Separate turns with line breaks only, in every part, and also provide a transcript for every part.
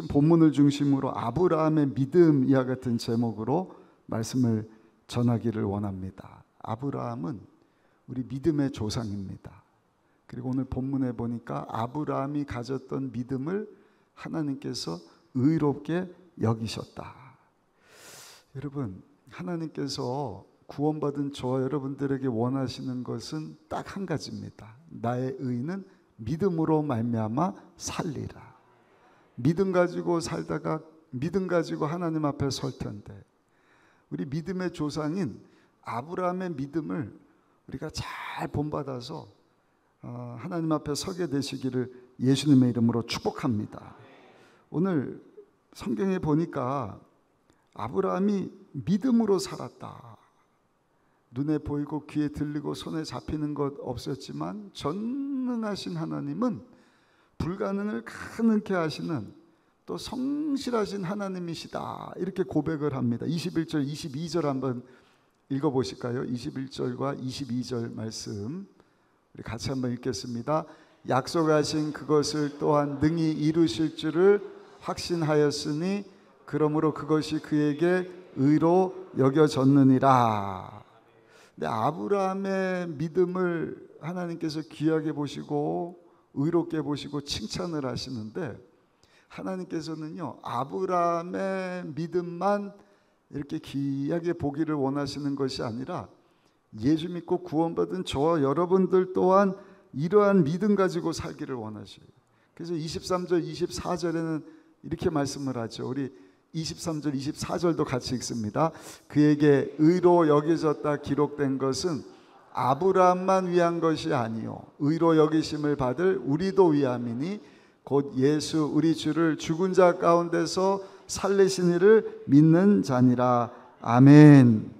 본문을 중심으로 아브라함의 믿음 이와 같은 제목으로 말씀을 전하기를 원합니다. 아브라함은 우리 믿음의 조상입니다. 그리고 오늘 본문에 보니까 아브라함이 가졌던 믿음을 하나님께서 의롭게 여기셨다. 여러분, 하나님께서 구원받은 저와 여러분들에게 원하시는 것은 딱 한 가지입니다. 나의 의는 믿음으로 말미암아 살리라. 믿음 가지고 살다가 믿음 가지고 하나님 앞에 설 텐데, 우리 믿음의 조상인 아브라함의 믿음을 우리가 잘 본받아서 하나님 앞에 서게 되시기를 예수님의 이름으로 축복합니다. 오늘 성경에 보니까 아브라함이 믿음으로 살았다. 눈에 보이고 귀에 들리고 손에 잡히는 것 없었지만 전능하신 하나님은 불가능을 가능케 하시는 또 성실하신 하나님이시다, 이렇게 고백을 합니다. 21절 22절 한번 읽어보실까요? 21절과 22절 말씀 우리 같이 한번 읽겠습니다. 약속하신 그것을 또한 능히 이루실 줄을 확신하였으니 그러므로 그것이 그에게 의로 여겨졌느니라. 근데 아브라함의 믿음을 하나님께서 귀하게 보시고 의롭게 보시고 칭찬을 하시는데, 하나님께서는요 아브라함의 믿음만 이렇게 귀하게 보기를 원하시는 것이 아니라 예수 믿고 구원받은 저와 여러분들 또한 이러한 믿음 가지고 살기를 원하셔요. 그래서 23절 24절에는 이렇게 말씀을 하죠. 우리 23절 24절도 같이 읽습니다. 그에게 의로 여겨졌다 기록된 것은 아브라함만 위한 것이 아니요 의로 여기심을 받을 우리도 위함이니 곧 예수 우리 주를 죽은 자 가운데서 살리신 이를 믿는 자니라. 아멘.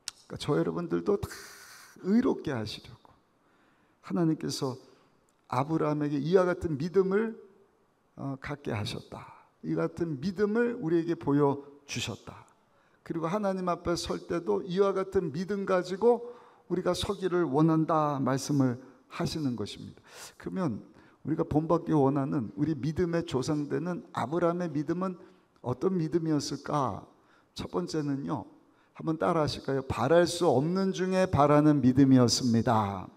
그러니까 저 여러분들도 다 의롭게 하시려고 하나님께서 아브라함에게 이와 같은 믿음을 갖게 하셨다. 이 같은 믿음을 우리에게 보여주셨다. 그리고 하나님 앞에 설 때도 이와 같은 믿음 가지고 우리가 서기를 원한다 말씀을 하시는 것입니다. 그러면 우리가 본받기 원하는 우리 믿음의 조상되는 아브라함의 믿음은 어떤 믿음이었을까? 첫 번째는요, 한번 따라 하실까요? 바랄 수 없는 중에 바라는 믿음이었습니다.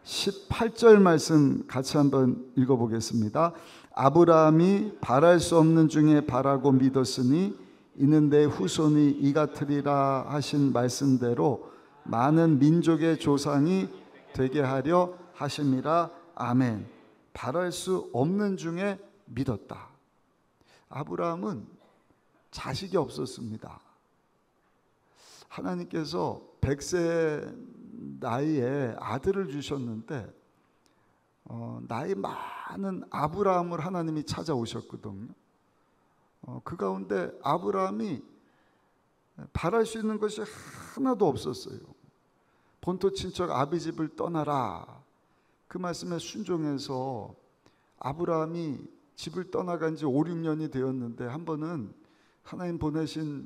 18절 말씀 같이 한번 읽어보겠습니다. 아브라함이 바랄 수 없는 중에 바라고 믿었으니 이는 내 후손이 이 같으리라 하신 말씀대로 많은 민족의 조상이 되게 하려 하심이라. 아멘. 바랄 수 없는 중에 믿었다. 아브라함은 자식이 없었습니다. 하나님께서 100세 나이에 아들을 주셨는데 나이 많은 아브라함을 하나님이 찾아오셨거든요. 그 가운데 아브라함이 바랄 수 있는 것이 하나도 없었어요. 본토 친척 아비집을 떠나라, 그 말씀에 순종해서 아브라함이 집을 떠나간 지 5, 6년이 되었는데 한 번은 하나님 보내신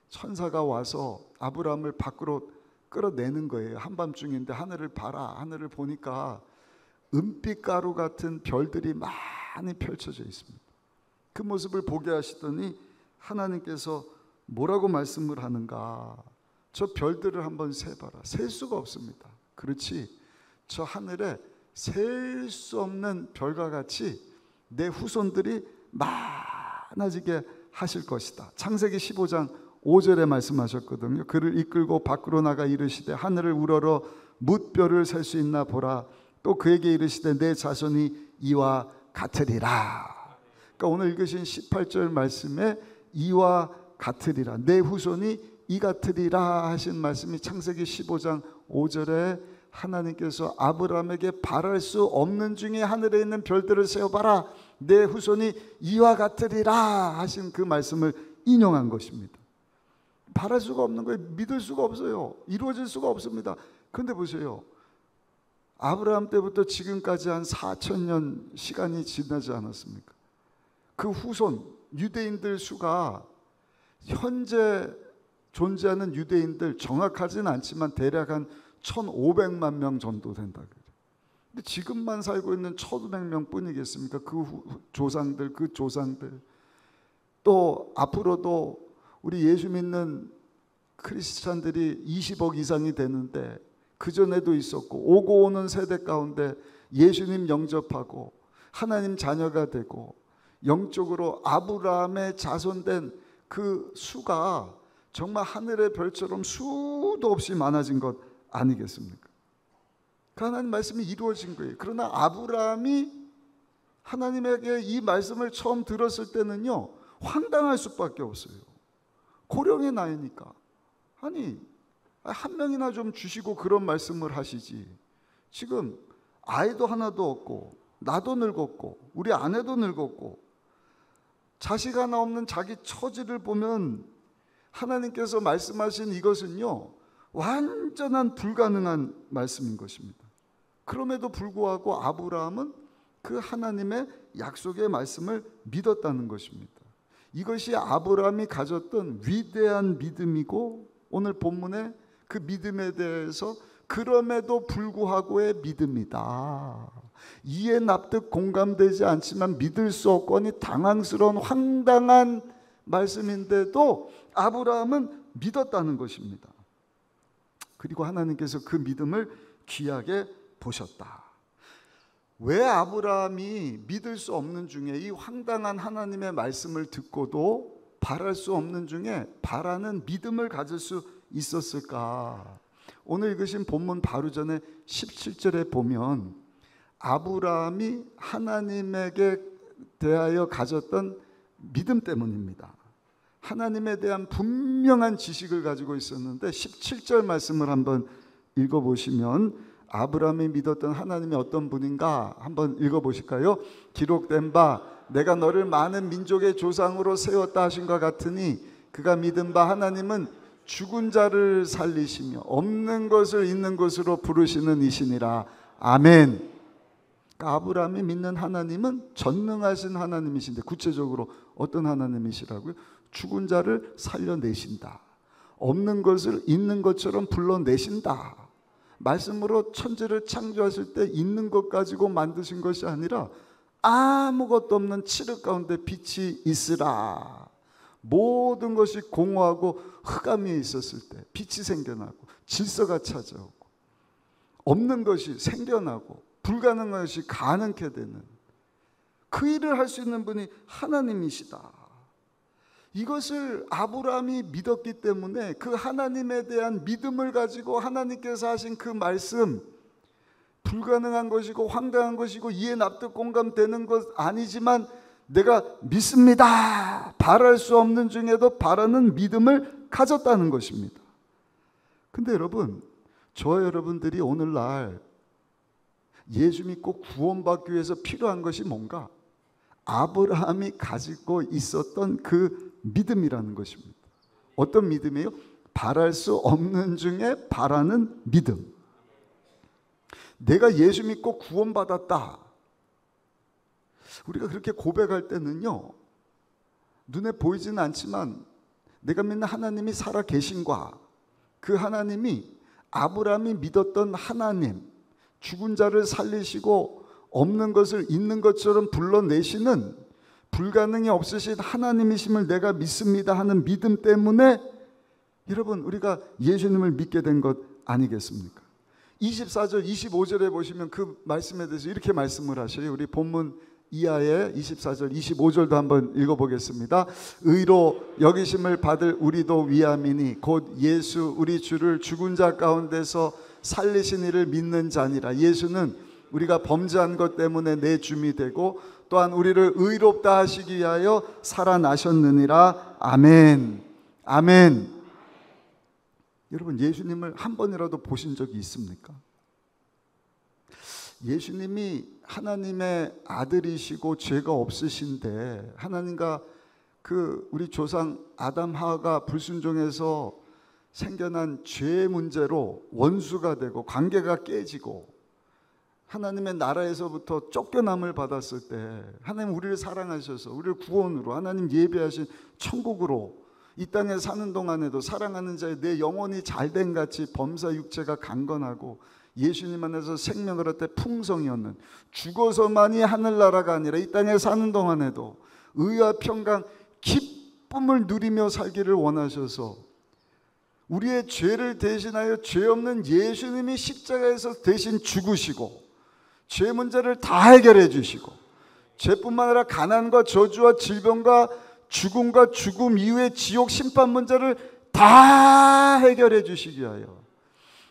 천사가 와서 아브라함을 밖으로 끌어내는 거예요. 한밤중인데 하늘을 봐라. 하늘을 보니까 은빛 가루 같은 별들이 많이 펼쳐져 있습니다. 그 모습을 보게 하시더니 하나님께서 뭐라고 말씀을 하는가? 저 별들을 한번 세봐라. 셀 수가 없습니다. 그렇지, 저 하늘에 셀 수 없는 별과 같이 내 후손들이 많아지게 하실 것이다. 창세기 15장 5절에 말씀하셨거든요. 그를 이끌고 밖으로 나가 이르시되 하늘을 우러러 뭇별을 셀 수 있나 보라. 또 그에게 이르시되 내 자손이 이와 같으리라. 그러니까 오늘 읽으신 18절 말씀에 이와 같으리라, 내 후손이 이 같으리라 하신 말씀이 창세기 15장 5절에 하나님께서 아브라함에게 바랄 수 없는 중에 하늘에 있는 별들을 세어봐라, 내 후손이 이와 같으리라 하신 그 말씀을 인용한 것입니다. 바랄 수가 없는 거예요. 믿을 수가 없어요. 이루어질 수가 없습니다. 그런데 보세요, 아브라함 때부터 지금까지 한 4,000년 시간이 지나지 않았습니까? 그 후손 유대인들 수가 현재 존재하는 유대인들 정확하지는 않지만 대략 한 1,500만 명 정도 된다 그래요. 근데 지금만 살고 있는 1,500명 뿐이겠습니까? 그 조상들, 그 조상들. 또 앞으로도 우리 예수 믿는 크리스찬들이 20억 이상이 되는데 그전에도 있었고, 오고 오는 세대 가운데 예수님 영접하고 하나님 자녀가 되고 영적으로 아브라함의 자손된 그 수가 정말 하늘의 별처럼 수도 없이 많아진 것 아니겠습니까? 그 하나님 말씀이 이루어진 거예요. 그러나 아브라함이 하나님에게 이 말씀을 처음 들었을 때는요, 황당할 수밖에 없어요. 고령의 나이니까. 아니, 한 명이나 좀 주시고 그런 말씀을 하시지. 지금 아이도 하나도 없고 나도 늙었고 우리 아내도 늙었고 자식 하나 없는 자기 처지를 보면 하나님께서 말씀하신 이것은요, 완전한 불가능한 말씀인 것입니다. 그럼에도 불구하고 아브라함은 그 하나님의 약속의 말씀을 믿었다는 것입니다. 이것이 아브라함이 가졌던 위대한 믿음이고, 오늘 본문에 그 믿음에 대해서 그럼에도 불구하고의 믿음이다. 이해 납득 공감되지 않지만 믿을 수 없거니 당황스러운 황당한 말씀인데도 아브라함은 믿었다는 것입니다. 그리고 하나님께서 그 믿음을 귀하게 보셨다. 왜 아브라함이 믿을 수 없는 중에 이 황당한 하나님의 말씀을 듣고도 바랄 수 없는 중에 바라는 믿음을 가질 수 있었을까? 오늘 읽으신 본문 바로 전에 17절에 보면 아브라함이 하나님에게 대하여 가졌던 믿음 때문입니다. 하나님에 대한 분명한 지식을 가지고 있었는데 17절 말씀을 한번 읽어보시면 아브라함이 믿었던 하나님이 어떤 분인가 한번 읽어보실까요? 기록된 바 내가 너를 많은 민족의 조상으로 세웠다 하신 것 같으니 그가 믿은 바 하나님은 죽은 자를 살리시며 없는 것을 있는 것으로 부르시는 이시니라. 아멘. 아브라함이 믿는 하나님은 전능하신 하나님이신데 구체적으로 어떤 하나님이시라고요? 죽은 자를 살려내신다. 없는 것을 있는 것처럼 불러내신다. 말씀으로 천지를 창조하실 때 있는 것 가지고 만드신 것이 아니라 아무것도 없는 칠흑 가운데 빛이 있으라. 모든 것이 공허하고 흑암이 있었을 때 빛이 생겨나고 질서가 찾아오고 없는 것이 생겨나고 불가능한 것이 가능케 되는 그 일을 할 수 있는 분이 하나님이시다. 이것을 아브라함이 믿었기 때문에 그 하나님에 대한 믿음을 가지고 하나님께서 하신 그 말씀, 불가능한 것이고 황당한 것이고 이해 납득 공감되는 것 아니지만 내가 믿습니다. 바랄 수 없는 중에도 바라는 믿음을 가졌다는 것입니다. 근데 여러분, 저와 여러분들이 오늘날 예수 믿고 구원받기 위해서 필요한 것이 뭔가? 아브라함이 가지고 있었던 그 믿음이라는 것입니다. 어떤 믿음이에요? 바랄 수 없는 중에 바라는 믿음. 내가 예수 믿고 구원받았다. 우리가 그렇게 고백할 때는요, 눈에 보이지는 않지만 내가 믿는 하나님이 살아 계신과 그 하나님이 아브라함이 믿었던 하나님, 죽은 자를 살리시고 없는 것을 있는 것처럼 불러내시는 불가능이 없으신 하나님이심을 내가 믿습니다 하는 믿음 때문에 여러분 우리가 예수님을 믿게 된 것 아니겠습니까? 24절 25절에 보시면 그 말씀에 대해서 이렇게 말씀을 하셔요. 우리 본문 이하의 24절 25절도 한번 읽어보겠습니다. 의로 여기심을 받을 우리도 위함이니 곧 예수 우리 주를 죽은 자 가운데서 살리신 이를 믿는 자니라. 예수는 우리가 범죄한 것 때문에 내 줌이 되고 또한 우리를 의롭다 하시기 위하여 살아나셨느니라. 아멘. 아멘. 여러분, 예수님을 한 번이라도 보신 적이 있습니까? 예수님이 하나님의 아들이시고 죄가 없으신데 하나님과 그 우리 조상 아담 하와가 불순종해서 생겨난 죄의 문제로 원수가 되고 관계가 깨지고 하나님의 나라에서부터 쫓겨남을 받았을 때 하나님 우리를 사랑하셔서 우리를 구원으로 하나님 예배하신 천국으로 이 땅에 사는 동안에도 사랑하는 자의 내 영혼이 잘된 같이 범사 육체가 강건하고 예수님 안에서 생명을 얻을 때 풍성이 얻는, 죽어서만이 하늘나라가 아니라 이 땅에 사는 동안에도 의와 평강, 기쁨을 누리며 살기를 원하셔서 우리의 죄를 대신하여 죄 없는 예수님이 십자가에서 대신 죽으시고 죄 문제를 다 해결해 주시고, 죄뿐만 아니라 가난과 저주와 질병과 죽음과 죽음 이후의 지옥 심판 문제를 다 해결해 주시기 위하여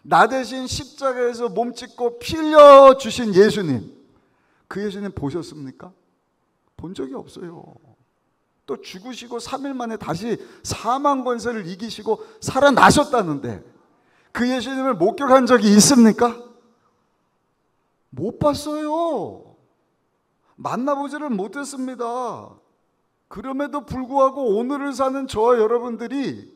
나 대신 십자가에서 몸짓고 피 흘려 주신 예수님, 그 예수님 보셨습니까? 본 적이 없어요. 또 죽으시고 3일 만에 다시 사망 권세를 이기시고 살아나셨다는데 그 예수님을 목격한 적이 있습니까? 못 봤어요. 만나보지를 못했습니다. 그럼에도 불구하고 오늘을 사는 저와 여러분들이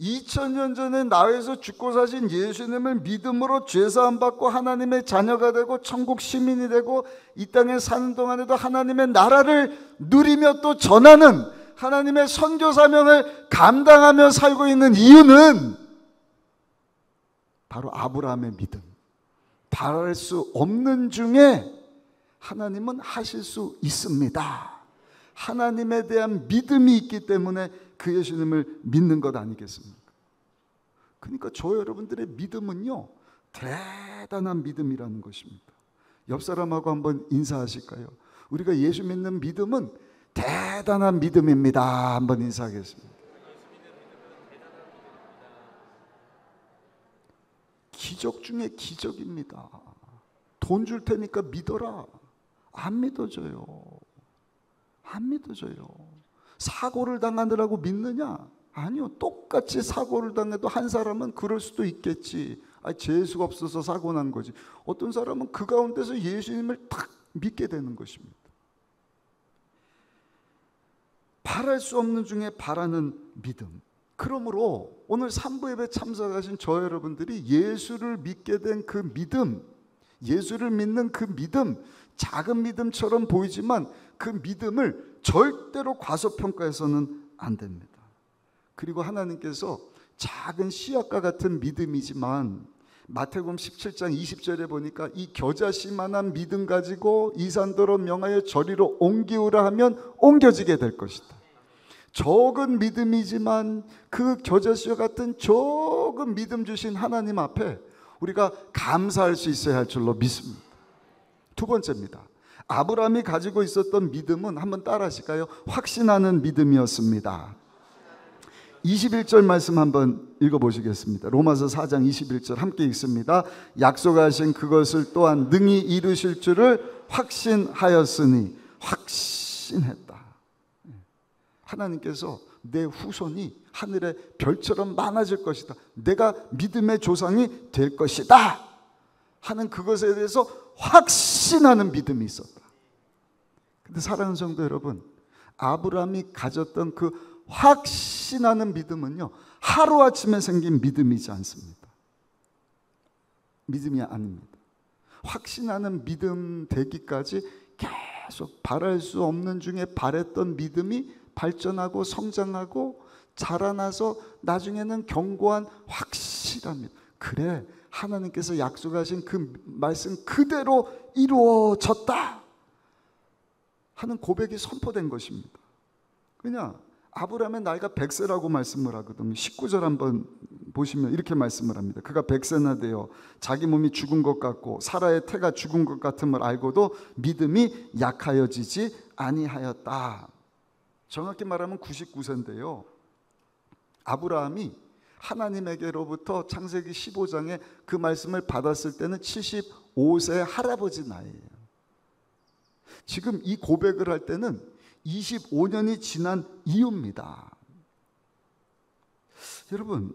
2000년 전에 나에서 죽고 사신 예수님을 믿음으로 죄사함 받고 하나님의 자녀가 되고 천국 시민이 되고 이 땅에 사는 동안에도 하나님의 나라를 누리며 또 전하는 하나님의 선교 사명을 감당하며 살고 있는 이유는 바로 아브라함의 믿음. 바랄 수 없는 중에 하나님은 하실 수 있습니다. 하나님에 대한 믿음이 있기 때문에 그 예수님을 믿는 것 아니겠습니까? 그러니까 저 여러분들의 믿음은요, 대단한 믿음이라는 것입니다. 옆 사람하고 한번 인사하실까요? 우리가 예수 믿는 믿음은 대단한 믿음입니다. 한번 인사하겠습니다. 기적 중에 기적입니다. 돈 줄 테니까 믿어라. 안 믿어져요. 안 믿어져요. 사고를 당하느라고 믿느냐? 아니요. 똑같이 사고를 당해도 한 사람은 그럴 수도 있겠지. 재수가 없어서 사고 난 거지. 어떤 사람은 그 가운데서 예수님을 딱 믿게 되는 것입니다. 바랄 수 없는 중에 바라는 믿음. 그러므로 오늘 3부 예배 참석하신 저 여러분들이 예수를 믿게 된 그 믿음, 예수를 믿는 그 믿음, 작은 믿음처럼 보이지만 그 믿음을 절대로 과소평가해서는 안 됩니다. 그리고 하나님께서 작은 씨앗과 같은 믿음이지만 마태복음 17장 20절에 보니까 이 겨자씨만한 믿음 가지고 이 산더러 명하여 저리로 옮기우라 하면 옮겨지게 될 것이다. 적은 믿음이지만 그 겨자씨와 같은 적은 믿음 주신 하나님 앞에 우리가 감사할 수 있어야 할 줄로 믿습니다. 두 번째입니다. 아브라함이 가지고 있었던 믿음은 한번 따라 하실까요? 확신하는 믿음이었습니다. 21절 말씀 한번 읽어보시겠습니다. 로마서 4장 21절 함께 읽습니다. 약속하신 그것을 또한 능히 이루실 줄을 확신하였으니, 확신했다. 하나님께서 내 후손이 하늘의 별처럼 많아질 것이다. 내가 믿음의 조상이 될 것이다 하는 그것에 대해서 확신하는 믿음이 있었다. 근데 사랑하는 성도 여러분, 아브라함이 가졌던 그 확신하는 믿음은요, 하루아침에 생긴 믿음이지 않습니다. 믿음이 아닙니다. 확신하는 믿음 되기까지 계속 바랄 수 없는 중에 바랬던 믿음이 발전하고 성장하고 자라나서 나중에는 견고한 확실한 믿음. 그래, 하나님께서 약속하신 그 말씀 그대로 이루어졌다 하는 고백이 선포된 것입니다. 그냥 아브라함의 나이가 100세라고 말씀을 하거든요. 19절 한번 보시면 이렇게 말씀을 합니다. 그가 100세나 되어 자기 몸이 죽은 것 같고 사라의 태가 죽은 것 같음을 알고도 믿음이 약하여지지 아니하였다. 정확히 말하면 99세인데요. 아브라함이 하나님에게로부터 창세기 15장에 그 말씀을 받았을 때는 75세 할아버지 나이예요. 지금 이 고백을 할 때는 25년이 지난 이후입니다. 여러분,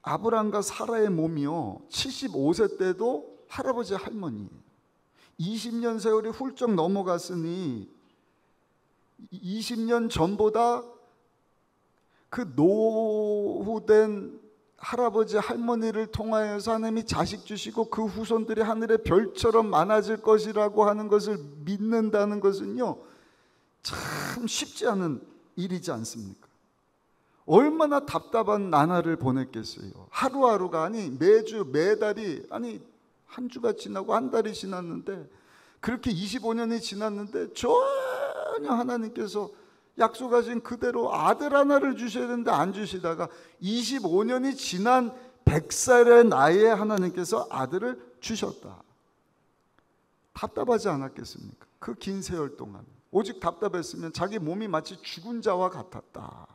아브라함과 사라의 몸이요 75세 때도 할아버지 할머니예요. 20년 세월이 훌쩍 넘어갔으니 20년 전보다 그 노후된 할아버지 할머니를 통하여서 하나님이 자식 주시고 그 후손들이 하늘의 별처럼 많아질 것이라고 하는 것을 믿는다는 것은요 참 쉽지 않은 일이지 않습니까? 얼마나 답답한 나날을 보냈겠어요. 하루하루가 아니 매주 매달이 아니 한 주가 지나고 한 달이 지났는데, 그렇게 25년이 지났는데 전혀 하나님께서 약속하신 그대로 아들 하나를 주셔야 되는데 안 주시다가 25년이 지난 100살의 나이에 하나님께서 아들을 주셨다. 답답하지 않았겠습니까? 그 긴 세월 동안 오직 답답했으면 자기 몸이 마치 죽은 자와 같았다.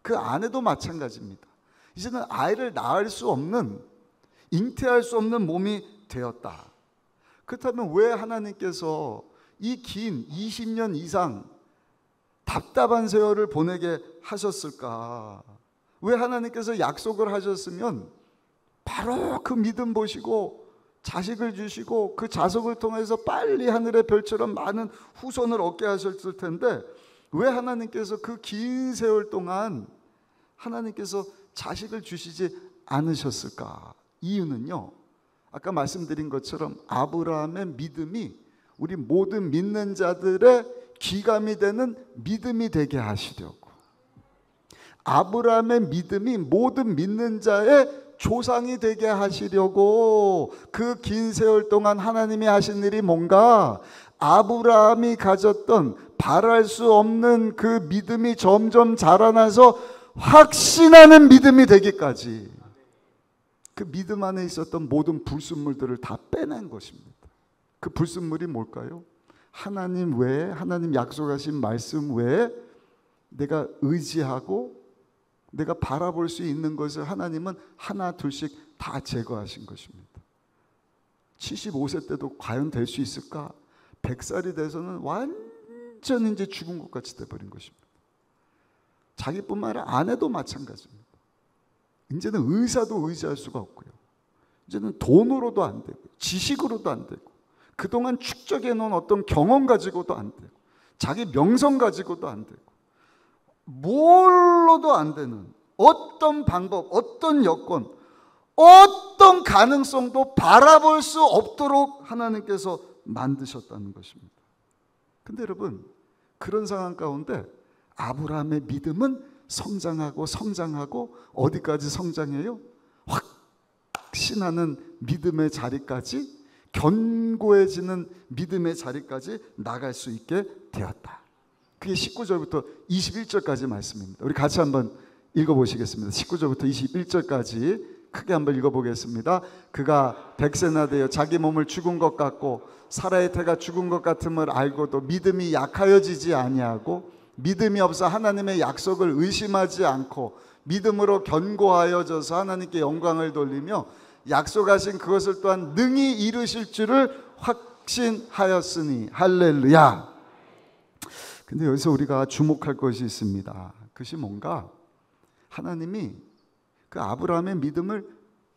그 아내도 마찬가지입니다. 이제는 아이를 낳을 수 없는, 잉태할 수 없는 몸이 되었다. 그렇다면 왜 하나님께서 이 긴 20년 이상 답답한 세월을 보내게 하셨을까? 왜 하나님께서 약속을 하셨으면 바로 그 믿음 보시고 자식을 주시고 그 자식을 통해서 빨리 하늘의 별처럼 많은 후손을 얻게 하셨을 텐데, 왜 하나님께서 그 긴 세월 동안 하나님께서 자식을 주시지 않으셨을까? 이유는요, 아까 말씀드린 것처럼 아브라함의 믿음이 우리 모든 믿는 자들의 기감이 되는 믿음이 되게 하시려고, 아브라함의 믿음이 모든 믿는 자의 조상이 되게 하시려고 그 긴 세월 동안 하나님이 하신 일이 뭔가, 아브라함이 가졌던 바랄 수 없는 그 믿음이 점점 자라나서 확신하는 믿음이 되기까지 그 믿음 안에 있었던 모든 불순물들을 다 빼낸 것입니다. 그 불순물이 뭘까요? 하나님 외에, 하나님 약속하신 말씀 외에 내가 의지하고 내가 바라볼 수 있는 것을 하나님은 하나 둘씩 다 제거하신 것입니다. 75세 때도 과연 될 수 있을까? 100살이 돼서는 완전 이제 죽은 것 같이 돼버린 것입니다. 자기뿐만 아니라 아내도 마찬가지입니다. 이제는 의사도 의지할 수가 없고요, 이제는 돈으로도 안 되고 지식으로도 안 되고 그동안 축적해 놓은 어떤 경험 가지고도 안 되고 자기 명성 가지고도 안 되고 뭘로도 안 되는 어떤 방법, 어떤 여건, 어떤 가능성도 바라볼 수 없도록 하나님께서 만드셨다는 것입니다. 근데 여러분, 그런 상황 가운데 아브라함의 믿음은 성장하고 성장하고 어디까지 성장해요? 확신하는 믿음의 자리까지, 견고해지는 믿음의 자리까지 나갈 수 있게 되었다. 그게 19절부터 21절까지 말씀입니다. 우리 같이 한번 읽어보시겠습니다. 19절부터 21절까지 크게 한번 읽어보겠습니다. 그가 100세나 되어 자기 몸을 죽은 것 같고 사라의 태가 죽은 것 같음을 알고도 믿음이 약하여지지 아니하고 믿음이 없어 하나님의 약속을 의심하지 않고 믿음으로 견고하여져서 하나님께 영광을 돌리며 약속하신 그것을 또한 능히 이루실 줄을 확신하였으니 할렐루야. 근데 여기서 우리가 주목할 것이 있습니다. 그것이 뭔가, 하나님이 그 아브라함의 믿음을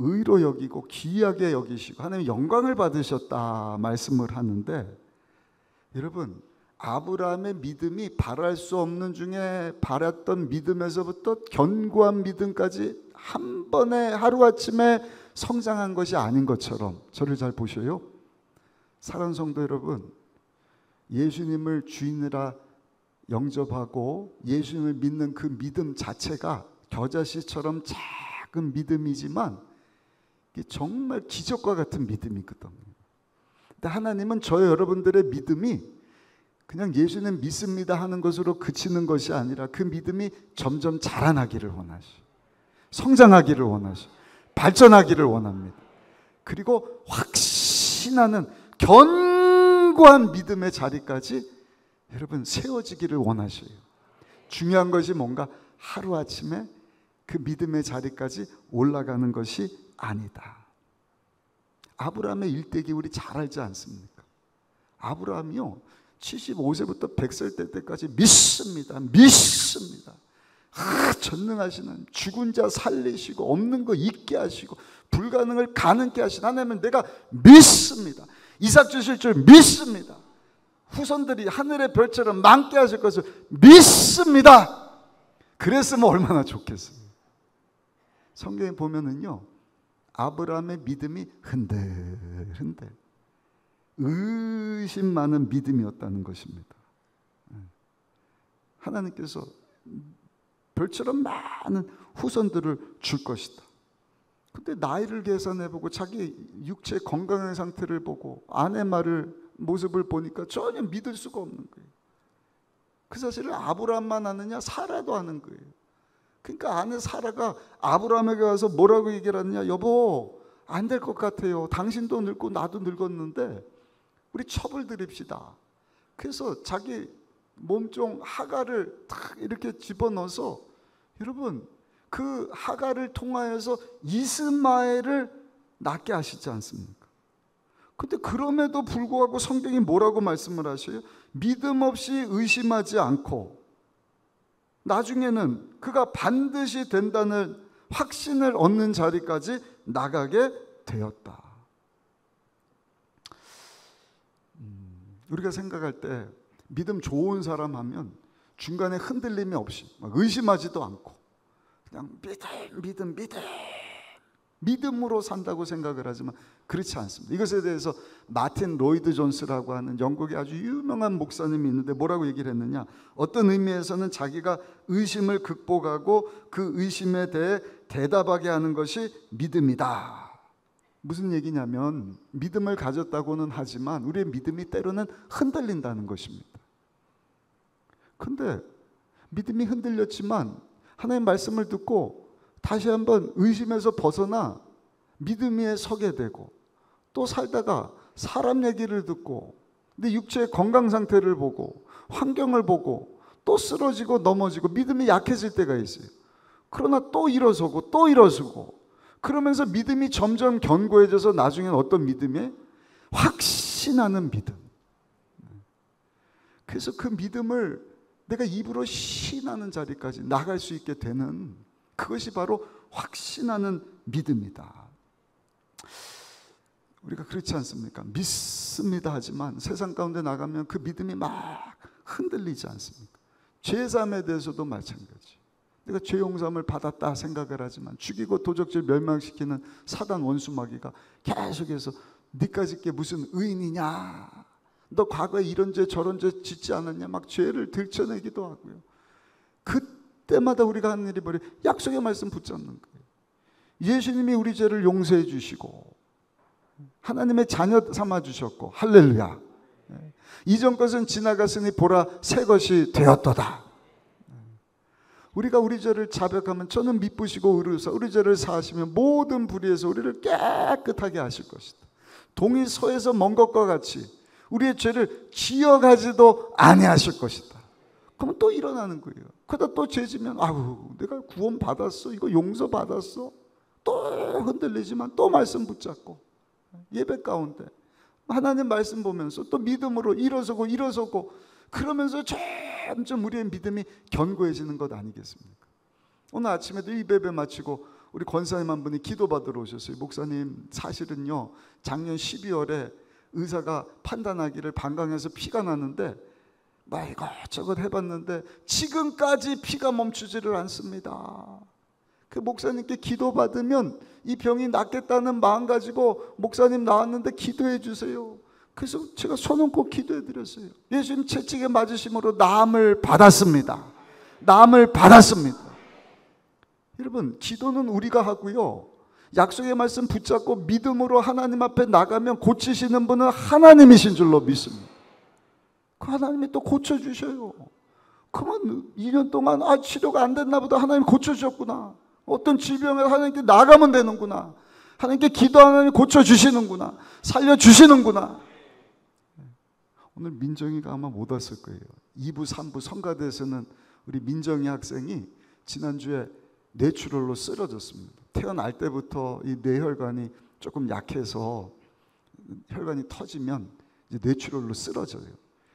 의로 여기고 귀하게 여기시고 하나님 영광을 받으셨다 말씀을 하는데, 여러분, 아브라함의 믿음이 바랄 수 없는 중에 바랐던 믿음에서부터 견고한 믿음까지 한 번에 하루아침에 성장한 것이 아닌 것처럼, 저를 잘 보셔요. 사랑하는 성도 여러분, 예수님을 주인이라 영접하고 예수님을 믿는 그 믿음 자체가 겨자씨처럼 작은 믿음이지만 이게 정말 기적과 같은 믿음이거든요. 근데 하나님은 저희 여러분들의 믿음이 그냥 예수님 믿습니다 하는 것으로 그치는 것이 아니라 그 믿음이 점점 자라나기를 원하시고 성장하기를 원하시고 발전하기를 원합니다. 그리고 확신하는 견고한 믿음의 자리까지 여러분 세워지기를 원하셔요. 중요한 것이 뭔가 하루아침에 그 믿음의 자리까지 올라가는 것이 아니다. 아브라함의 일대기 우리 잘 알지 않습니까? 아브라함이요 75세부터 100살 때까지 믿습니다. 전능하시는 죽은 자 살리시고 없는 거 있게 하시고 불가능을 가능케 하신 하나님은 내가 믿습니다. 이삭 주실 줄 믿습니다. 후손들이 하늘의 별처럼 많게 하실 것을 믿습니다. 그랬으면 얼마나 좋겠어요. 성경에 보면은요, 아브라함의 믿음이 흔들흔들 의심 많은 믿음이었다는 것입니다. 하나님께서 별처럼 많은 후손들을 줄 것이다. 근데 나이를 계산해보고 자기 육체 건강의 상태를 보고 아내 모습을 보니까 전혀 믿을 수가 없는 거예요. 그 사실을 아브라함만 아느냐? 사라도 아는 거예요. 그러니까 아내 사라가 아브라함에게 와서 뭐라고 얘기를 하느냐? 여보, 안 될 것 같아요. 당신도 늙고 나도 늙었는데 우리 첩을 드립시다. 그래서 자기 몸종 하갈을 탁 이렇게 집어넣어서, 여러분, 그 하갈을 통하여서 이스마엘을 낳게 하시지 않습니까? 근데 그럼에도 불구하고 성경이 뭐라고 말씀을 하셔요? 믿음 없이 의심하지 않고 나중에는 그가 반드시 된다는 확신을 얻는 자리까지 나가게 되었다. 우리가 생각할 때 믿음 좋은 사람 하면 중간에 흔들림이 없이 막 의심하지도 않고 그냥 믿음으로 산다고 생각을 하지만 그렇지 않습니다. 이것에 대해서 마틴 로이드 존스라고 하는 영국의 아주 유명한 목사님이 있는데 뭐라고 얘기를 했느냐? 어떤 의미에서는 자기가 의심을 극복하고 그 의심에 대해 대답하게 하는 것이 믿음이다. 무슨 얘기냐면 믿음을 가졌다고는 하지만 우리의 믿음이 때로는 흔들린다는 것입니다. 근데 믿음이 흔들렸지만 하나님의 말씀을 듣고 다시 한번 의심에서 벗어나 믿음 위에 서게 되고, 또 살다가 사람 얘기를 듣고 내 육체의 건강 상태를 보고 환경을 보고 또 쓰러지고 넘어지고 믿음이 약해질 때가 있어요. 그러나 또 일어서고 또 일어서고 그러면서 믿음이 점점 견고해져서 나중에는 어떤 믿음이? 확신하는 믿음. 그래서 그 믿음을 내가 입으로 시인하는 자리까지 나갈 수 있게 되는, 그것이 바로 확신하는 믿음이다. 우리가 그렇지 않습니까? 믿습니다 하지만 세상 가운데 나가면 그 믿음이 막 흔들리지 않습니까? 죄사함에 대해서도 마찬가지. 내가 죄 용서함을 받았다 생각을 하지만 죽이고 도적질 멸망시키는 사단 원수마귀가 계속해서 네가 짓게 무슨 의인이냐, 너 과거에 이런 죄 저런 죄 짓지 않았냐, 막 죄를 들춰내기도 하고요. 그때마다 우리가 하는 일이 뭐예요? 약속의 말씀 붙잡는 거예요. 예수님이 우리 죄를 용서해 주시고 하나님의 자녀 삼아 주셨고, 할렐루야. 이전 것은 지나갔으니 보라 새 것이 되었도다. 우리가 우리 죄를 자백하면 저는 미쁘시고 의로우사 우리 죄를 사하시면 모든 불의에서 우리를 깨끗하게 하실 것이다. 동이 서에서 먼 것과 같이 우리의 죄를 기억하지도 아니하실 것이다. 그러면 또 일어나는 거예요. 그러다 또 죄지면 아우 내가 구원 받았어, 이거 용서 받았어, 또 흔들리지만 또 말씀 붙잡고 예배 가운데 하나님 말씀 보면서 또 믿음으로 일어서고 그러면서 점점 우리의 믿음이 견고해지는 것 아니겠습니까? 오늘 아침에도 이 예배 마치고 우리 권사님 한 분이 기도받으러 오셨어요. 목사님, 사실은요 작년 12월에 의사가 판단하기를 방광에서 피가 나는데 막 이것저것 해봤는데 지금까지 피가 멈추지를 않습니다. 그 목사님께 기도받으면 이 병이 낫겠다는 마음 가지고 목사님 나왔는데 기도해 주세요. 그래서 제가 손 얹고 기도해 드렸어요. 예수님 채찍에 맞으심으로 나음을 받았습니다. 나음을 받았습니다. 여러분, 기도는 우리가 하고요, 약속의 말씀 붙잡고 믿음으로 하나님 앞에 나가면 고치시는 분은 하나님이신 줄로 믿습니다. 그 하나님이 또 고쳐주셔요. 그만 2년 동안 치료가 안 됐나 보다, 하나님 고쳐주셨구나. 어떤 질병에 하나님께 나가면 되는구나. 하나님께 기도하는 하나님 고쳐주시는구나. 살려주시는구나. 오늘 민정이가 아마 못 왔을 거예요. 2부 3부 성가대에서는 우리 민정이 학생이 지난주에 뇌출혈로 쓰러졌습니다. 태어날 때부터 이 뇌혈관이 조금 약해서 혈관이 터지면 이제 뇌출혈로 쓰러져요.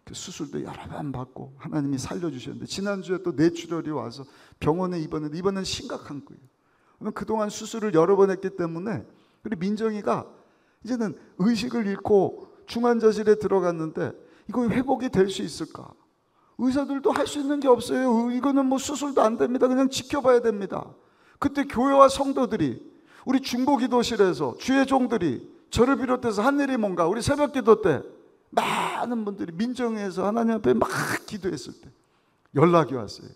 그 수술도 여러 번 받고 하나님이 살려주셨는데 지난주에 또 뇌출혈이 와서 병원에 입원했는데 이번엔 심각한 거예요. 그동안 수술을 여러 번 했기 때문에 우리 민정이가 이제는 의식을 잃고 중환자실에 들어갔는데 이거 회복이 될 수 있을까? 의사들도 할 수 있는 게 없어요. 이거는 뭐 수술도 안 됩니다. 그냥 지켜봐야 됩니다. 그때 교회와 성도들이, 우리 중보기도실에서 주의 종들이 저를 비롯해서 한 일이 뭔가, 우리 새벽기도 때 많은 분들이 민정회에서 하나님 앞에 막 기도했을 때 연락이 왔어요.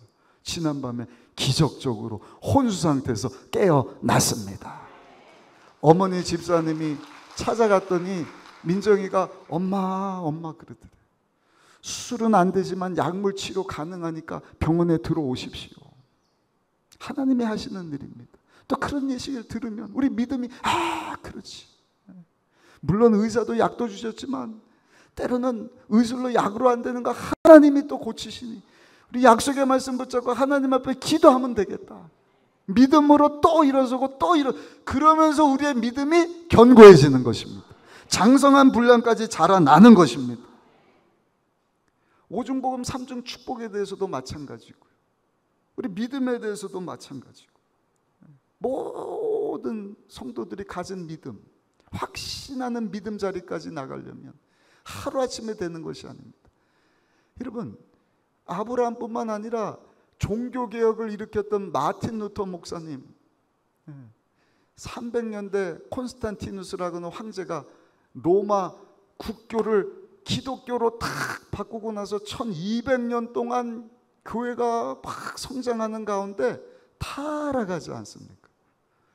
지난밤에 기적적으로 혼수 상태에서 깨어났습니다. 어머니 집사님이 찾아갔더니 민정이가 엄마 그러더래. 수술은 안 되지만 약물 치료 가능하니까 병원에 들어오십시오. 하나님이 하시는 일입니다. 또 그런 예식을 들으면 우리 믿음이 그렇지. 물론 의사도 약도 주셨지만 때로는 의술로 약으로 안 되는 거 하나님이 또 고치시니 우리 약속의 말씀 붙잡고 하나님 앞에 기도하면 되겠다. 믿음으로 또 일어서고 또 그러면서 우리의 믿음이 견고해지는 것입니다. 장성한 분량까지 자라나는 것입니다. 오중복음 삼중 축복에 대해서도 마찬가지고요. 우리 믿음에 대해서도 마찬가지고 모든 성도들이 가진 믿음, 확신하는 믿음 자리까지 나가려면 하루아침에 되는 것이 아닙니다. 여러분, 아브라함뿐만 아니라 종교개혁을 일으켰던 마틴 루터 목사님, 300년대 콘스탄티누스라고 하는 황제가 로마 국교를 기독교로 탁 바꾸고 나서 1200년 동안 교회가 막 성장하는 가운데 타락하지 않습니까?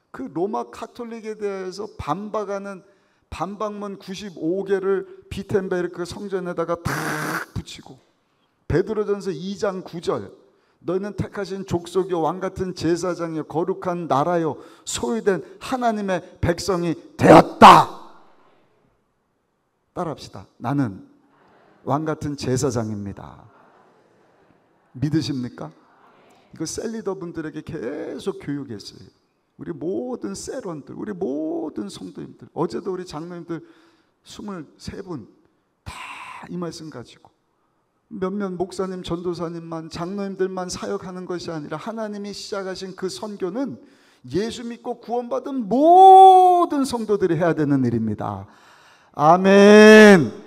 그 로마 카톨릭에 대해서 반박하는 반박문 95개를 비텐베르크 성전에다가 탁 붙이고 베드로전서 2장 9절 너희는 택하신 족속이요 왕같은 제사장이요 거룩한 나라요 소유된 하나님의 백성이 되었다. 따라합시다. 나는 왕같은 제사장입니다. 믿으십니까? 이거 셀리더 분들에게 계속 교육했어요. 우리 모든 셀원들, 우리 모든 성도님들, 어제도 우리 장로님들 23분 다 이 말씀 가지고 몇몇 목사님, 전도사님만, 장로님들만 사역하는 것이 아니라 하나님이 시작하신 그 선교는 예수 믿고 구원받은 모든 성도들이 해야 되는 일입니다. 아멘.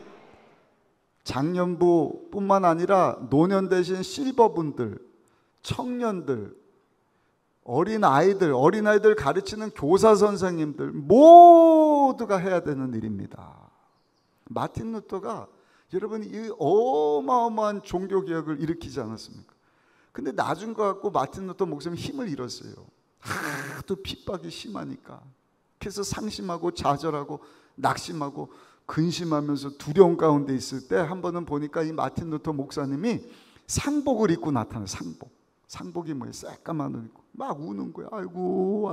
장년부뿐만 아니라 노년 되신 실버분들, 청년들, 어린아이들 가르치는 교사 선생님들 모두가 해야 되는 일입니다. 마틴 루터가 여러분 이 어마어마한 종교개혁을 일으키지 않았습니까? 근데 나중 것 같고 마틴 루터 목사님이 힘을 잃었어요. 하도 핍박이 심하니까. 그래서 상심하고 좌절하고 낙심하고 근심하면서 두려움 가운데 있을 때 한 번은 보니까 이 마틴 루터 목사님이 상복을 입고 나타나요. 상복이 뭐예요? 새까만 옷 입고 막 우는 거야. 아이고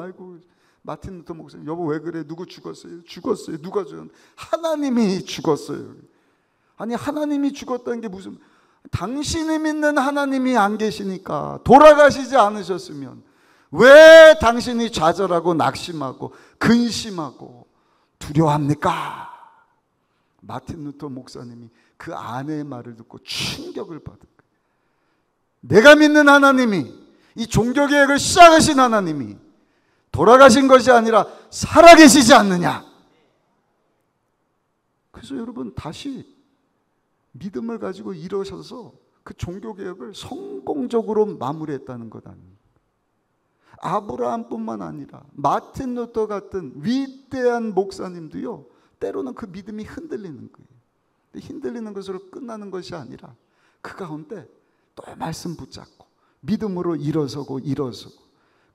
마틴 루터 목사님, 여보 왜 그래? 누구 죽었어요? 죽었어요. 누가 죽었어요? 하나님이 죽었어요. 아니 하나님이 죽었다는 게 무슨, 당신이 믿는 하나님이 안 계시니까, 돌아가시지 않으셨으면 왜 당신이 좌절하고 낙심하고 근심하고 두려워합니까? 마틴 루터 목사님이 그 아내의 말을 듣고 충격을 받은 거예요. 내가 믿는 하나님이, 이 종교개혁을 시작하신 하나님이 돌아가신 것이 아니라 살아계시지 않느냐. 그래서 여러분 다시 믿음을 가지고 일어서서 그 종교개혁을 성공적으로 마무리했다는 것 아닙니까? 아브라함뿐만 아니라 마틴 루터 같은 위대한 목사님도요, 때로는 그 믿음이 흔들리는 거예요. 흔들리는 것으로 끝나는 것이 아니라 그 가운데 또 말씀 붙잡고 믿음으로 일어서고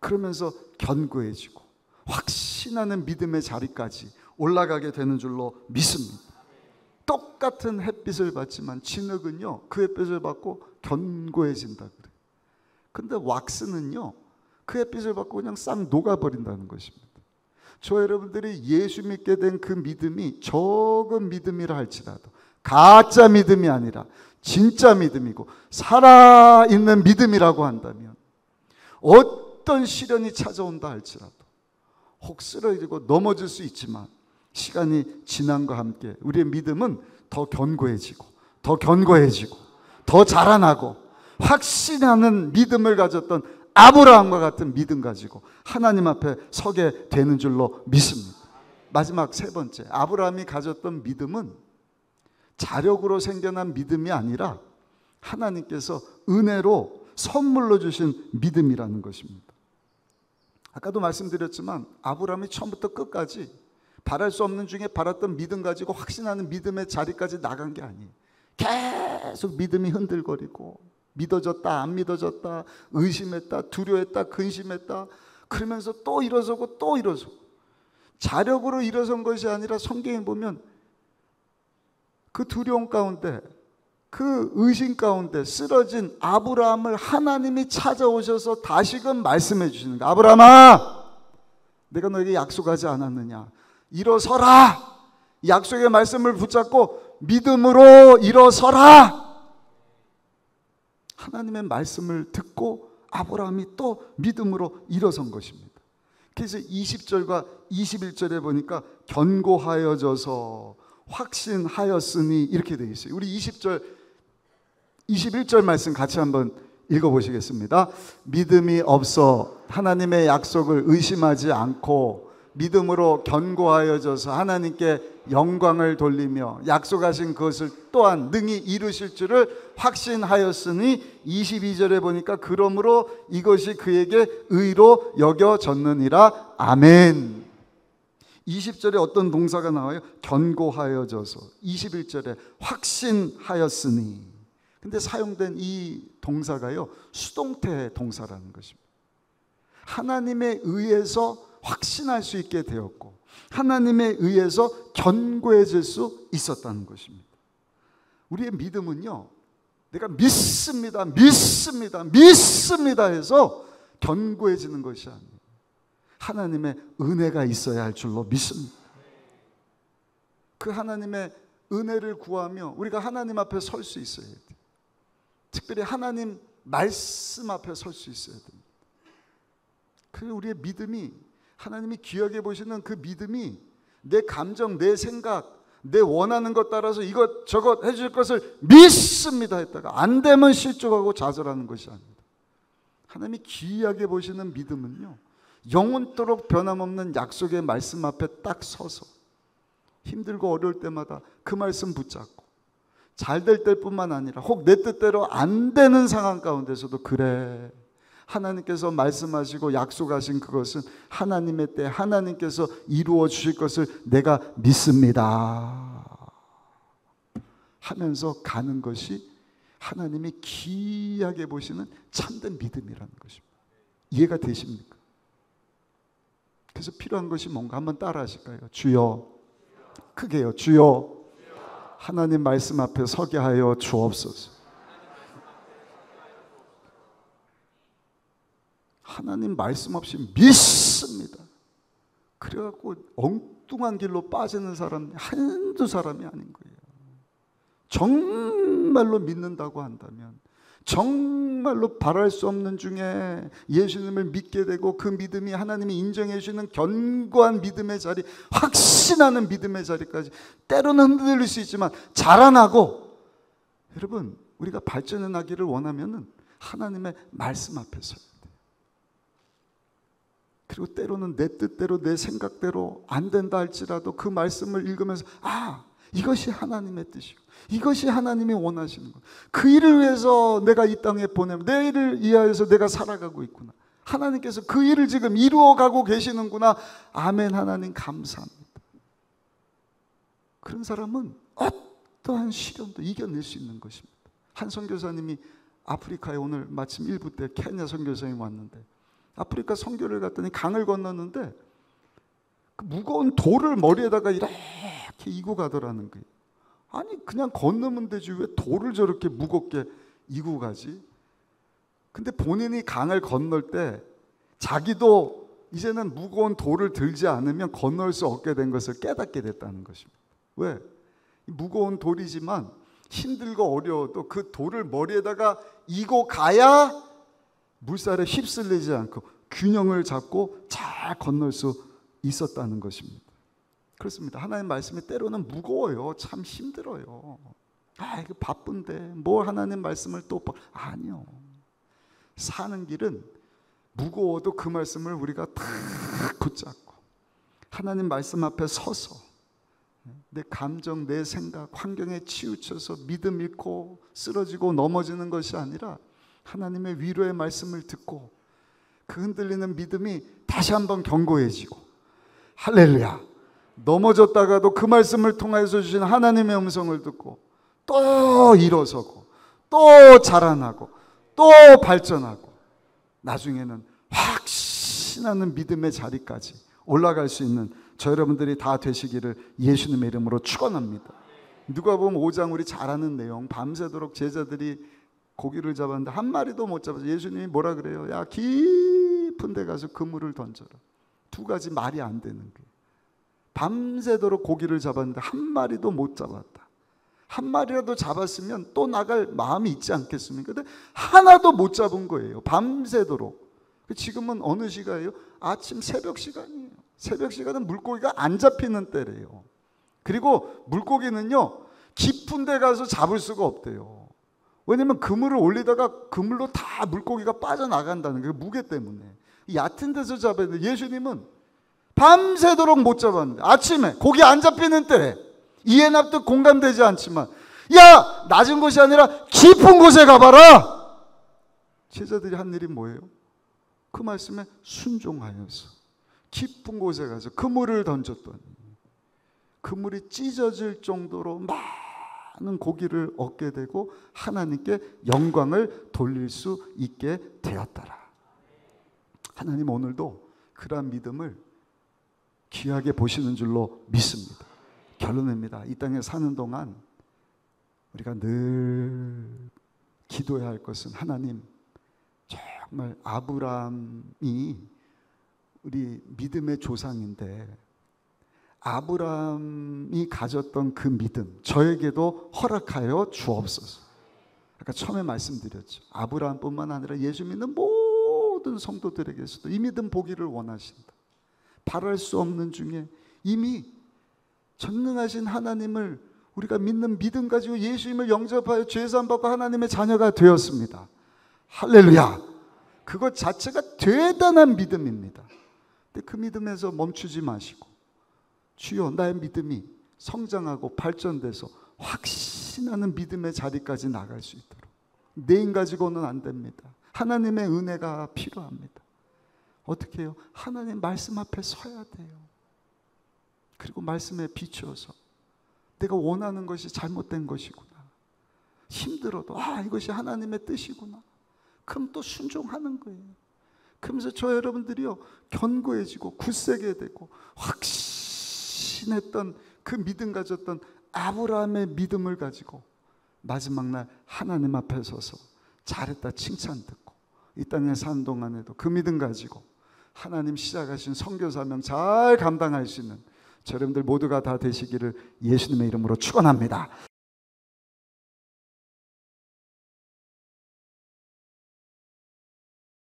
그러면서 견고해지고 확신하는 믿음의 자리까지 올라가게 되는 줄로 믿습니다. 똑같은 햇빛을 받지만 진흙은요 그 햇빛을 받고 견고해진다 그래요. 근데 왁스는요 그 햇빛을 받고 그냥 싹 녹아버린다는 것입니다. 저 여러분들이 예수 믿게 된 그 믿음이 적은 믿음이라 할지라도 가짜 믿음이 아니라 진짜 믿음이고 살아있는 믿음이라고 한다면 어떤 시련이 찾아온다 할지라도 혹 쓰러지고 넘어질 수 있지만 시간이 지남과 함께 우리의 믿음은 더 견고해지고 더 자라나고 확신하는 믿음을 가졌던 아브라함과 같은 믿음 가지고 하나님 앞에 서게 되는 줄로 믿습니다. 마지막 세 번째, 아브라함이 가졌던 믿음은 자력으로 생겨난 믿음이 아니라 하나님께서 은혜로 선물로 주신 믿음이라는 것입니다. 아까도 말씀드렸지만 아브라함이 처음부터 끝까지 바랄 수 없는 중에 바랐던 믿음 가지고 확신하는 믿음의 자리까지 나간 게 아니에요. 계속 믿음이 흔들거리고 믿어졌다 안 믿어졌다 의심했다 두려워했다 근심했다 그러면서 또 일어서고 자력으로 일어선 것이 아니라 성경에 보면 그 두려움 가운데, 그 의심 가운데 쓰러진 아브라함을 하나님이 찾아오셔서 다시금 말씀해 주시는 거예요. 아브라함아, 내가 너에게 약속하지 않았느냐? 일어서라. 약속의 말씀을 붙잡고 믿음으로 일어서라. 하나님의 말씀을 듣고 아브라함이 또 믿음으로 일어선 것입니다. 그래서 20절과 21절에 보니까 견고하여져서 확신하였으니 이렇게 되어 있어요. 우리 20절, 21절 말씀 같이 한번 읽어보시겠습니다. 믿음이 없어 하나님의 약속을 의심하지 않고 믿음으로 견고하여져서 하나님께 영광을 돌리며 약속하신 것을 또한 능히 이루실 줄을 확신하였으니 22절에 보니까 그러므로 이것이 그에게 의로 여겨졌느니라. 아멘. 20절에 어떤 동사가 나와요? 견고하여져서. 21절에 확신하였으니. 근데 사용된 이 동사가요, 수동태 동사라는 것입니다. 하나님에 의해서 확신할 수 있게 되었고 하나님에 의해서 견고해질 수 있었다는 것입니다. 우리의 믿음은요, 내가 믿습니다, 믿습니다, 믿습니다 해서 견고해지는 것이 아니에요. 하나님의 은혜가 있어야 할 줄로 믿습니다. 그 하나님의 은혜를 구하며 우리가 하나님 앞에 설 수 있어야 돼요. 특별히 하나님 말씀 앞에 설 수 있어야 됩니다. 그 우리의 믿음이, 하나님이 귀하게 보시는 그 믿음이 내 감정, 내 생각, 내 원하는 것 따라서 이것 저것 해줄 것을 믿습니다 했다가 안 되면 실족하고 좌절하는 것이 아닙니다. 하나님이 귀하게 보시는 믿음은요, 영원토록 변함없는 약속의 말씀 앞에 딱 서서 힘들고 어려울 때마다 그 말씀 붙잡고 잘 될 때뿐만 아니라 혹 내 뜻대로 안 되는 상황 가운데서도 그래, 하나님께서 말씀하시고 약속하신 그것은 하나님의 때 하나님께서 이루어 주실 것을 내가 믿습니다 하면서 가는 것이 하나님이 귀하게 보시는 참된 믿음이라는 것입니다. 이해가 되십니까? 그래서 필요한 것이 뭔가 한번 따라 하실까요? 주여, 크게요. 주여, 하나님 말씀 앞에 서게 하여 주옵소서. 하나님 말씀 없이 믿습니다. 그래갖고 엉뚱한 길로 빠지는 사람이 한두 사람이 아닌 거예요. 정말로 믿는다고 한다면, 정말로 바랄 수 없는 중에 예수님을 믿게 되고 그 믿음이 하나님이 인정해 주시는 견고한 믿음의 자리, 확신하는 믿음의 자리까지 때로는 흔들릴 수 있지만 자라나고, 여러분 우리가 발전해 나기를 원하면 하나님의 말씀 앞에 서야 돼요. 그리고 때로는 내 뜻대로 내 생각대로 안 된다 할지라도 그 말씀을 읽으면서 이것이 하나님의 뜻이고 이것이 하나님이 원하시는 것, 그 일을 위해서 내가 이 땅에 보내면 내 일을 위하여서 내가 살아가고 있구나, 하나님께서 그 일을 지금 이루어가고 계시는구나, 아멘, 하나님 감사합니다. 그런 사람은 어떠한 시련도 이겨낼 수 있는 것입니다. 한 선교사님이 아프리카에 오늘 마침 일부 때 케냐 선교사님이 왔는데 아프리카 선교를 갔더니 강을 건넜는데 그 무거운 돌을 머리에다가 이렇게 이고 가더라는 거예요. 아니 그냥 건너면 되지 왜 돌을 저렇게 무겁게 이고 가지? 근데 본인이 강을 건널 때 자기도 이제는 무거운 돌을 들지 않으면 건널 수 없게 된 것을 깨닫게 됐다는 것입니다. 왜? 무거운 돌이지만 힘들고 어려워도 그 돌을 머리에다가 이고 가야 물살에 휩쓸리지 않고 균형을 잡고 잘 건널 수 있었다는 것입니다. 그렇습니다. 하나님 말씀이 때로는 무거워요. 참 힘들어요. 이거 바쁜데 뭘 하나님 말씀을 또 아니요. 사는 길은 무거워도 그 말씀을 우리가 다 붙잡고 하나님 말씀 앞에 서서 내 감정, 내 생각, 환경에 치우쳐서 믿음 잃고 쓰러지고 넘어지는 것이 아니라 하나님의 위로의 말씀을 듣고 그 흔들리는 믿음이 다시 한번 견고해지고, 할렐루야, 넘어졌다가도 그 말씀을 통해서 주신 하나님의 음성을 듣고 또 일어서고 또 자라나고 또 발전하고 나중에는 확신하는 믿음의 자리까지 올라갈 수 있는 저 여러분들이 다 되시기를 예수님의 이름으로 축원합니다. 누가복음 5장 우리 잘 아는 내용, 밤새도록 제자들이 고기를 잡았는데 한 마리도 못 잡아서 예수님이 뭐라 그래요? 야, 깊은 데 가서 그물을 던져라. 두 가지 말이 안 되는 거예요. 밤새도록 고기를 잡았는데 한 마리도 못 잡았다. 한 마리라도 잡았으면 또 나갈 마음이 있지 않겠습니까? 근데 하나도 못 잡은 거예요. 밤새도록. 지금은 어느 시간이에요? 아침 새벽 시간이에요. 새벽 시간은 물고기가 안 잡히는 때래요. 그리고 물고기는요, 깊은 데 가서 잡을 수가 없대요. 왜냐면 그물을 올리다가 그물로 다 물고기가 빠져나간다는 거예요. 무게 때문에. 얕은 데서 잡아야 돼요. 예수님은 밤새도록 못 잡았는데 아침에 고기 안 잡히는 때에 이해납득 공감되지 않지만, 야, 낮은 곳이 아니라 깊은 곳에 가봐라. 제자들이 한 일이 뭐예요? 그 말씀에 순종하여서 깊은 곳에 가서 그물을 던졌더니 그물이 찢어질 정도로 많은 고기를 얻게 되고 하나님께 영광을 돌릴 수 있게 되었더라. 하나님 오늘도 그러한 믿음을 귀하게 보시는 줄로 믿습니다. 결론입니다. 이 땅에 사는 동안 우리가 늘 기도해야 할 것은, 하나님, 정말 아브라함이 우리 믿음의 조상인데 아브라함이 가졌던 그 믿음 저에게도 허락하여 주옵소서. 아까 처음에 말씀드렸죠. 아브라함뿐만 아니라 예수 믿는 모든 성도들에게서도 이 믿음 보기를 원하신다. 바랄 수 없는 중에 이미 전능하신 하나님을 우리가 믿는 믿음 가지고 예수님을 영접하여 죄사함 받고 하나님의 자녀가 되었습니다. 할렐루야. 그것 자체가 대단한 믿음입니다. 근데 그 믿음에서 멈추지 마시고, 주여 나의 믿음이 성장하고 발전돼서 확신하는 믿음의 자리까지 나갈 수 있도록, 내 힘 가지고는 안 됩니다. 하나님의 은혜가 필요합니다. 어떻게 해요? 하나님 말씀 앞에 서야 돼요. 그리고 말씀에 비추어서 내가 원하는 것이 잘못된 것이구나, 힘들어도 이것이 하나님의 뜻이구나, 그럼 또 순종하는 거예요. 그러면서 저 여러분들이요, 견고해지고 굳세게 되고 확신했던 그 믿음 가졌던 아브라함의 믿음을 가지고 마지막 날 하나님 앞에 서서 잘했다 칭찬 듣고 이 땅에 사는 동안에도 그 믿음 가지고 하나님 시작하신 선교 사명 잘 감당할 수 있는 저 여러분들 모두가 다 되시기를 예수님의 이름으로 축원합니다.